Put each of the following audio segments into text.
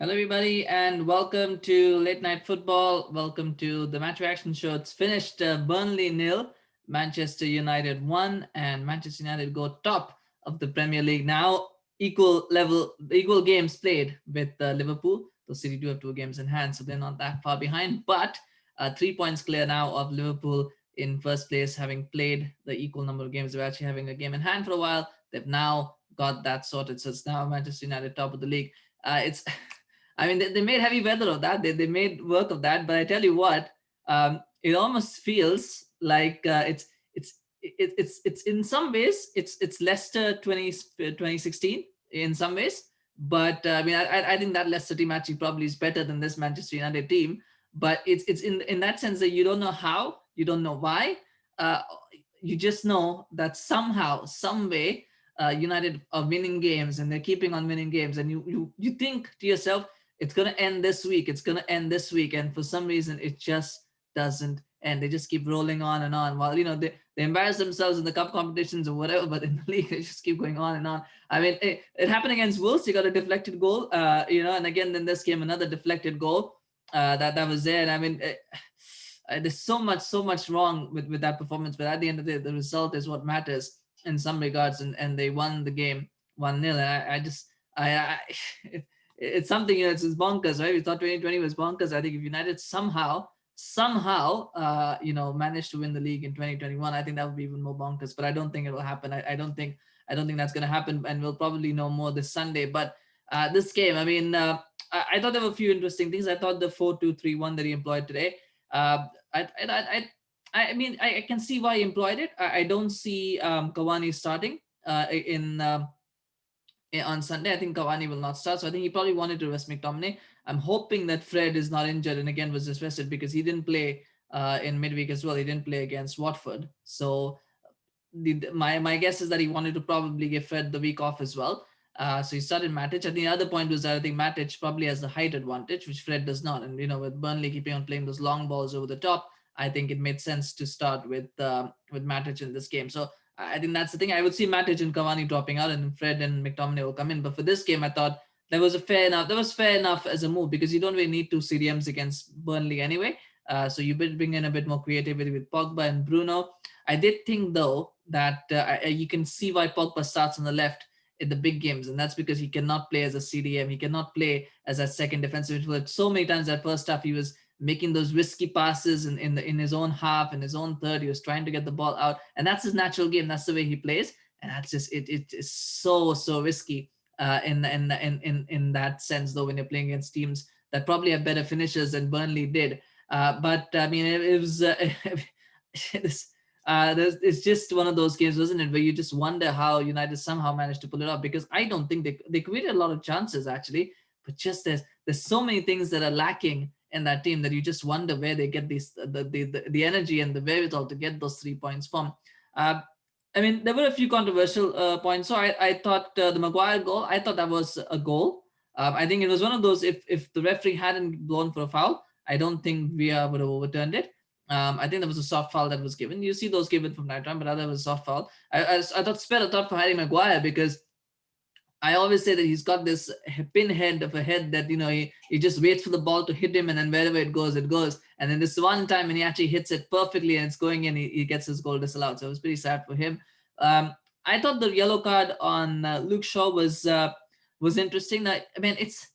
Hello, everybody, and welcome to Late Night Football. Welcome to the match reaction show. It's finished Burnley nil, Manchester United 1, and Manchester United go top of the Premier League now. Equal games played with Liverpool. The City do have two games in hand, so they're not that far behind. But 3 points clear now of Liverpool in first place, having played the equal number of games. They're actually having a game in hand for a while. They've now got that sorted, so it's now Manchester United top of the league. It's I mean, they made heavy weather of that. They made work of that. But I tell you what, it almost feels like it's in some ways it's Leicester 2016 in some ways. But I mean, I think that Leicester team actually probably is better than this Manchester United team. But it's in that sense that you don't know how, you don't know why. Uh, you just know that somehow, some way, United are winning games and they're keeping on winning games, and you think to yourself, it's going to end this week. It's going to end this week. And for some reason, it just doesn't end. They just keep rolling on and on. While, they embarrass themselves in the cup competitions or whatever, but in the league, they just keep going on and on. I mean, it happened against Wolves. You got a deflected goal, and again, in this game, another deflected goal that was there. And I mean, there's so much wrong with that performance. But at the end of the day, the result is what matters in some regards. And they won the game 1-0. And it's something, it's bonkers, right? We thought 2020 was bonkers. I think if United somehow managed to win the league in 2021, I think that would be even more bonkers. But I don't think it will happen. I don't think that's going to happen, and we'll probably know more this Sunday. But this game, I mean, I thought there were a few interesting things. I thought the 4-2-3-1 that he employed today, I mean, I can see why he employed it. I don't see Cavani starting on Sunday. I think Cavani will not start. So I think he probably wanted to rest McTominay. I'm hoping that Fred is not injured and again was just rested, because he didn't play in midweek as well. He didn't play against Watford. So my guess is that he wanted to probably give Fred the week off as well. So he started Matic. I think the other point was that I think Matic probably has the height advantage, which Fred does not. And with Burnley keeping on playing those long balls over the top, I think it made sense to start with Matic in this game. So I think that's the thing. I would see Matic and Cavani dropping out, and Fred and McTominay will come in. But for this game, I thought that was fair enough as a move, because you don't really need two CDMs against Burnley anyway. So you bring in a bit more creativity with Pogba and Bruno. I did think though that you can see why Pogba starts on the left in the big games, and that's because he cannot play as a CDM. He cannot play as a second defensive midfielder. So many times that first half he was making those risky passes in his own half, in his own third. He was trying to get the ball out, and that's his natural game. That's the way he plays, and that's just it is so risky in that sense. Though when you're playing against teams that probably have better finishers than Burnley did, but I mean it was it's just one of those games, wasn't it, where you just wonder how United somehow managed to pull it off, because I don't think they created a lot of chances actually, but just there's so many things that are lacking in that team that you just wonder where they get the energy and the wherewithal to get those 3 points from. I mean, there were a few controversial points. So I thought the Maguire goal, I thought that was a goal. I think it was one of those, if the referee hadn't blown for a foul, I don't think Villa would have overturned it. I think there was a soft foul that was given. You see those given from night time, but other was a soft foul. I thought Spera thought for Harry Maguire, because I always say that he's got this pinhead of a head that, he just waits for the ball to hit him, and then wherever it goes, it goes. And then this one time when he actually hits it perfectly and it's going in, he gets his goal disallowed. So it was pretty sad for him. I thought the yellow card on Luke Shaw was interesting. I mean, it's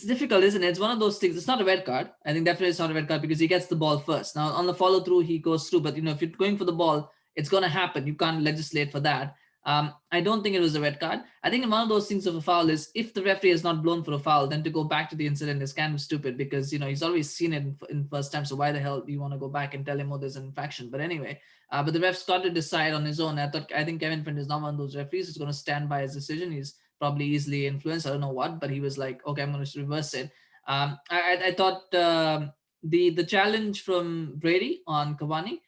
difficult, isn't it? It's one of those things. It's not a red card. I think definitely it's not a red card, because he gets the ball first. Now on the follow through, he goes through. But if you're going for the ball, it's going to happen. You can't legislate for that. I don't think it was a red card. I think one of those things of a foul is, if the referee has not blown for a foul, then to go back to the incident is kind of stupid, because he's always seen it in first time. So why the hell do you want to go back and tell him, oh, there's an infraction? But anyway, but the ref's got to decide on his own. I think Kevin Friend is not one of those referees who's going to stand by his decision. He's probably easily influenced. I don't know what, but he was like, okay, I'm going to reverse it. I thought the challenge from Brady on Cavani,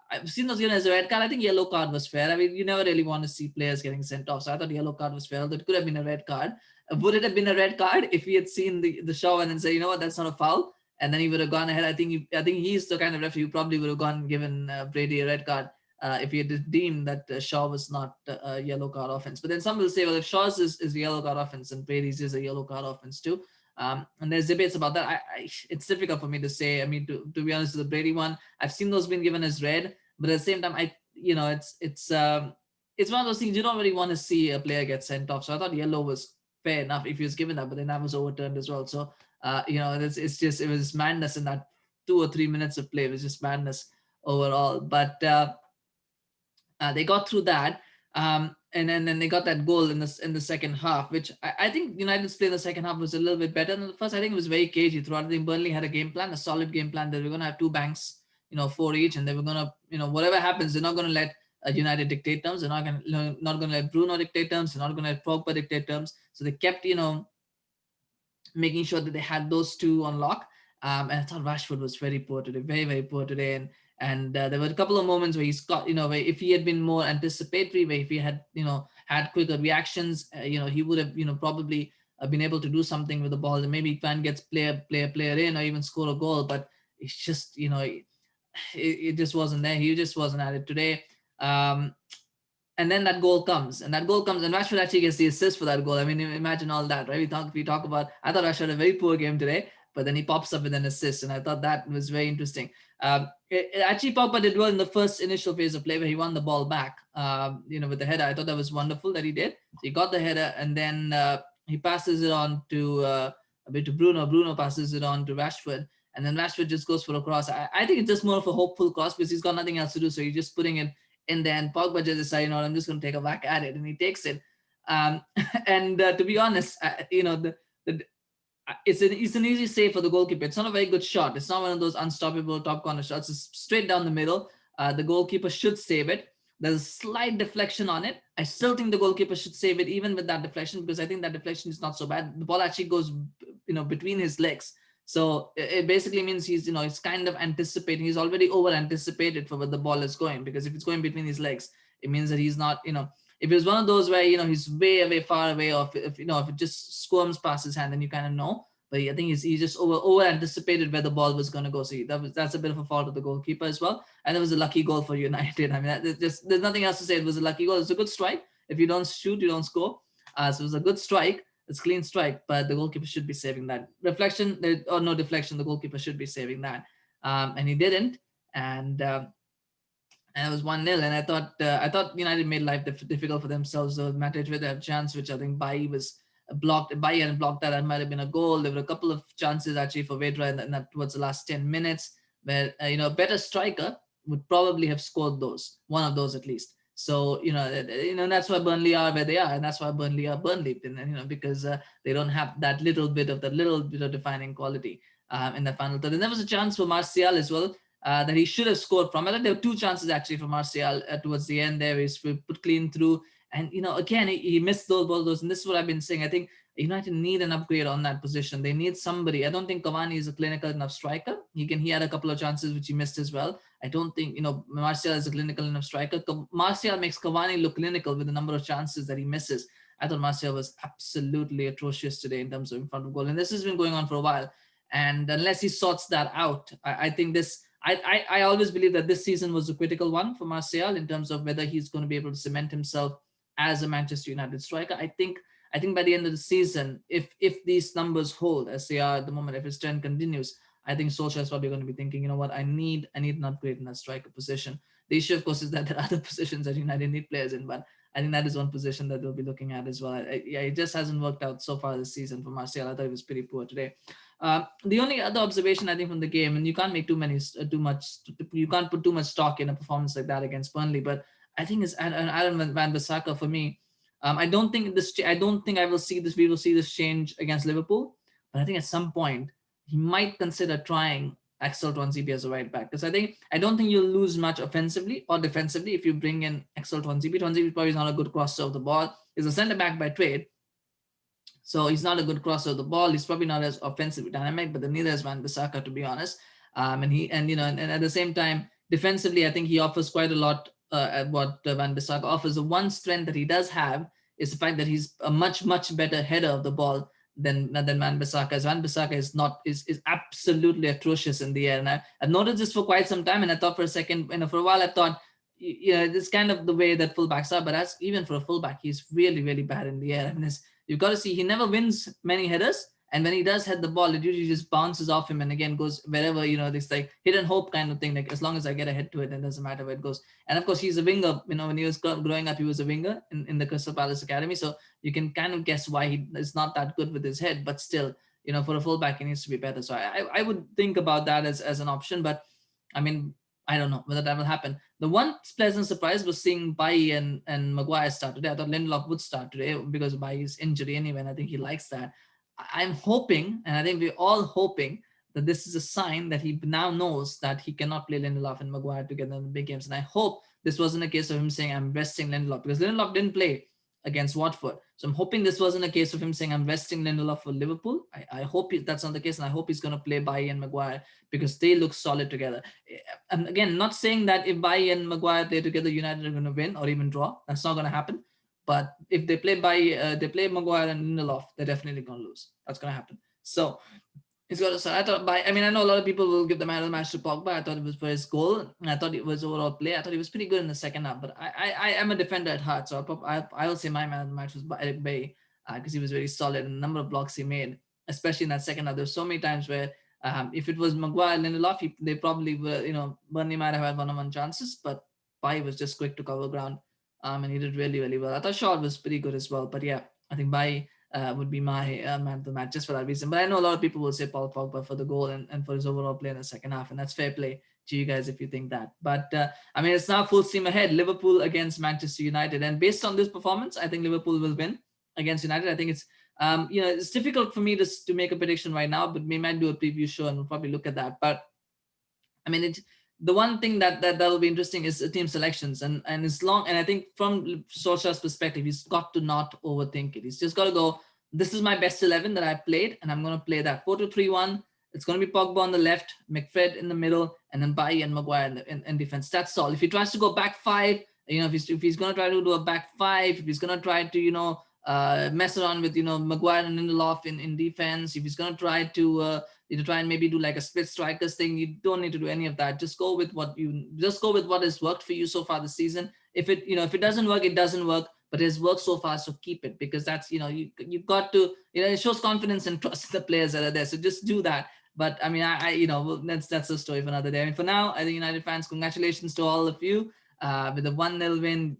I've seen those given as a red card. I think yellow card was fair. I mean, you never really want to see players getting sent off. So I thought yellow card was fair. That could have been a red card. Would it have been a red card if he had seen the show and then say, you know what, that's not a foul, and then he would have gone ahead? I think he's the kind of referee who probably would have given Brady a red card if he had deemed that Shaw was not a yellow card offense. But then some will say, well, if Shaw's is a yellow card offense, and Brady's is a yellow card offense too. And there's debates about that. It's difficult for me to say. I mean, to be honest, the Brady one, I've seen those being given as red, but at the same time, it's one of those things you don't really want to see a player get sent off. So I thought yellow was fair enough if he was given that, but then that was overturned as well. So it's just, it was madness in that 2 or 3 minutes of play. It was just madness overall. But they got through that, and then they got that goal in the second half, which I think United's play in the second half was a little bit better than the first. I think it was very cagey throughout. I think Burnley had a game plan, a solid game plan, that we're going to have two banks, four each, and they were going to, whatever happens, they're not going to let United dictate terms. They're not going to let Bruno dictate terms. They're not going to let Pogba dictate terms. So they kept, making sure that they had those two on lock. And I thought Rashford was very poor today, very, very poor today. And there were a couple of moments where he's got, where if he had been more anticipatory, where if he had, had quicker reactions, he would have, probably been able to do something with the ball. And maybe Van gets player in, or even score a goal. But it's just, it just wasn't there. He just wasn't at it today. And then that goal comes, and Rashford actually gets the assist for that goal. I mean, imagine all that, right? We talk about, I thought Rashford had a very poor game today, but then he pops up with an assist, and I thought that was very interesting. Actually, Pogba did well in the first initial phase of play where he won the ball back, with the header. I thought that was wonderful that he did. So he got the header, and then he passes it on to a bit to Bruno. Bruno passes it on to Rashford, and then Rashford just goes for a cross. I think it's just more of a hopeful cross because he's got nothing else to do, so he's just putting it in there, and Pogba just decided, I'm just going to take a whack at it, and he takes it. And to be honest, it's an easy save for the goalkeeper. It's not a very good shot. It's not one of those unstoppable top corner shots. It's straight down the middle. The goalkeeper should save it. There's a slight deflection on it. I still think the goalkeeper should save it even with that deflection, because I think that deflection is not so bad. The ball actually goes, between his legs. So it basically means he's kind of anticipating. He's already over anticipated for where the ball is going, because if it's going between his legs, it means that he's not, if it's one of those where, he's way, way far away, or if it just squirms past his hand, then you kind of know. But I think he's just over anticipated where the ball was going to go. So that's a bit of a fault of the goalkeeper as well. And it was a lucky goal for United. I mean, there's nothing else to say. It was a lucky goal. It's a good strike. If you don't shoot, you don't score. So it was a good strike. It's a clean strike, but the goalkeeper should be saving that. Reflection or no deflection, the goalkeeper should be saving that. And he didn't. And it was 1-0. And I thought United made life difficult for themselves. So Matic with a chance, which I think Bailly was blocked. Bailly hadn't blocked that. That might have been a goal. There were a couple of chances actually for Vydra in that towards the last 10 minutes where, a better striker would probably have scored those, one of those at least. So, that's why Burnley are where they are. And that's why Burnley are Burnley, because they don't have that little bit of defining quality in the final third. And there was a chance for Martial as well that he should have scored from. I think there were two chances actually for Martial towards the end there. He put clean through. And, again, he missed those. And this is what I've been saying. I think United need an upgrade on that position. They need somebody. I don't think Cavani is a clinical enough striker. He had a couple of chances which he missed as well. I don't think, Martial is a clinical enough striker. Martial makes Cavani look clinical with the number of chances that he misses. I thought Martial was absolutely atrocious today in terms of in front of goal. And this has been going on for a while. And unless he sorts that out, I think this... I always believe that this season was a critical one for Martial in terms of whether he's going to be able to cement himself as a Manchester United striker. I think by the end of the season, if these numbers hold as they are at the moment, if his trend continues, I think Solskjaer is probably going to be thinking, you know what, I need an upgrade in that striker position. The issue, of course, is that there are other positions that United need players in, but I think that is one position that they'll be looking at as well. It just hasn't worked out so far this season for Martial. I thought he was pretty poor today. The only other observation I think from the game, and you can't make you can't put too much stock in a performance like that against Burnley, but I think it's Aaron Wan-Bissaka for me. I don't think we will see this change against Liverpool, but I think at some point he might consider trying Axel Tuanzebe as a right back, because I don't think you'll lose much offensively or defensively if you bring in Axel Tuanzebe. Tuanzebe probably is not a good crosser of the ball. He's a centre back by trade, so he's not a good crosser of the ball. He's probably not as offensively dynamic, but neither is Wan-Bissaka, to be honest. And at the same time, defensively, I think he offers quite a lot. At what Wan-Bissaka offers. The one strength that he does have is the fact that he's a much better header of the ball than Wan-Bissaka. As Wan-Bissaka is absolutely atrocious in the air, and I've noticed this for quite some time. And I thought for a while I thought, this is kind of the way that fullbacks are. But even for a fullback, he's really bad in the air. I mean, you've got to see he never wins many headers, And when he does head the ball, it usually just bounces off him and again goes wherever, this like hit and hope kind of thing. Like as long as I get a head to it, it doesn't matter where it goes. And of course, he's a winger. When he was growing up, he was a winger in the Crystal Palace Academy. So you can kind of guess why he is not that good with his head, but still, for a fullback, he needs to be better. So I would think about that as an option. But I mean, I don't know whether that will happen. The one pleasant surprise was seeing Bailly and Maguire start today. I thought Lindelof would start today because of Bailly's injury anyway, and I think he likes that. I'm hoping, and I think we're all hoping, that this is a sign that he now knows that he cannot play Lindelof and Maguire together in the big games. And I hope this wasn't a case of him saying, I'm resting Lindelof, because Lindelof didn't play against Watford. So I'm hoping this wasn't a case of him saying, I'm resting Lindelof for Liverpool. I hope that's not the case, and I hope he's going to play Bailly and Maguire because they look solid together. And again, not saying that if Bailly and Maguire play together, United are going to win or even draw. That's not going to happen. But if they play they play Maguire and Lindelof, they're definitely going to lose. That's going to happen. So it's got to start. I know a lot of people will give the man of the match to Pogba. I thought it was for his goal. And I thought it was overall play. I thought he was pretty good in the second half. But I am a defender at heart, so I will say my man of the match was Bailly because he was very solid in the number of blocks he made, especially in that second half. There were so many times where if it was Maguire and Lindelof, they probably were, Burnley might have had one-on-one chances, but Bailly was just quick to cover ground. And he did really, really well. I thought Shaw was pretty good as well. But yeah, I think Bailly would be my man of the match just for that reason. But I know a lot of people will say Paul Pogba for the goal and for his overall play in the second half. And that's fair play to you guys if you think that. But it's now full steam ahead. Liverpool against Manchester United. And based on this performance, I think Liverpool will win against United. I think it's, it's difficult for me to make a prediction right now, but we might do a preview show and we'll probably look at that. But the one thing that will be interesting is team selections, and it's long. And I think from Solskjaer's perspective, he's got to not overthink it. He's just got to go, this is my best 11 that I played, and I'm going to play that 4-2-3-1. It's going to be Pogba on the left, McFred in the middle, and then Bailly and Maguire in defense. That's all. If he tries to go back five, if he's going to try to do a back five, if he's going to try to mess around with Maguire and Lindelof in defense, if he's going to try to try and maybe do like a split strikers thing, you don't need to do any of that. Just go with what has worked for you so far this season. If it doesn't work, it doesn't work, but it's worked so far, so keep it, because that's you've got to it shows confidence and trust in the players that are there. So just do that. But that's a story for another day. For now, I think United fans, congratulations to all of you with a 1-0 win.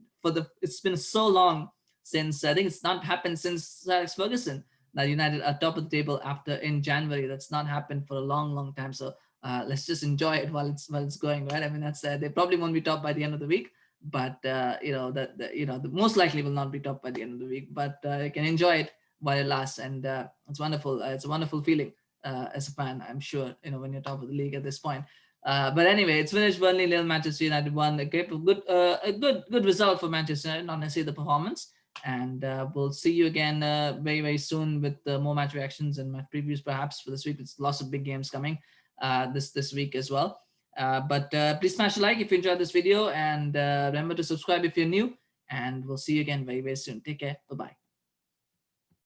It's been so long since, I think it's not happened since Alex Ferguson, that United are top of the table in January. That's not happened for a long, long time. So let's just enjoy it while it's going, right? That's they probably won't be top by the end of the week, but the most likely will not be top by the end of the week. But you can enjoy it while it lasts, and it's wonderful. It's a wonderful feeling as a fan, I'm sure. When you're top of the league at this point. But anyway, it's finished. Burnley 0, Manchester United 1. A good result for Manchester United, not necessarily the performance. And we'll see you again very, very soon with more match reactions and match previews perhaps for this week. It's lots of big games coming this week as well. But please smash a like if you enjoyed this video, and remember to subscribe if you're new, and we'll see you again very, very soon. Take care. Bye-bye.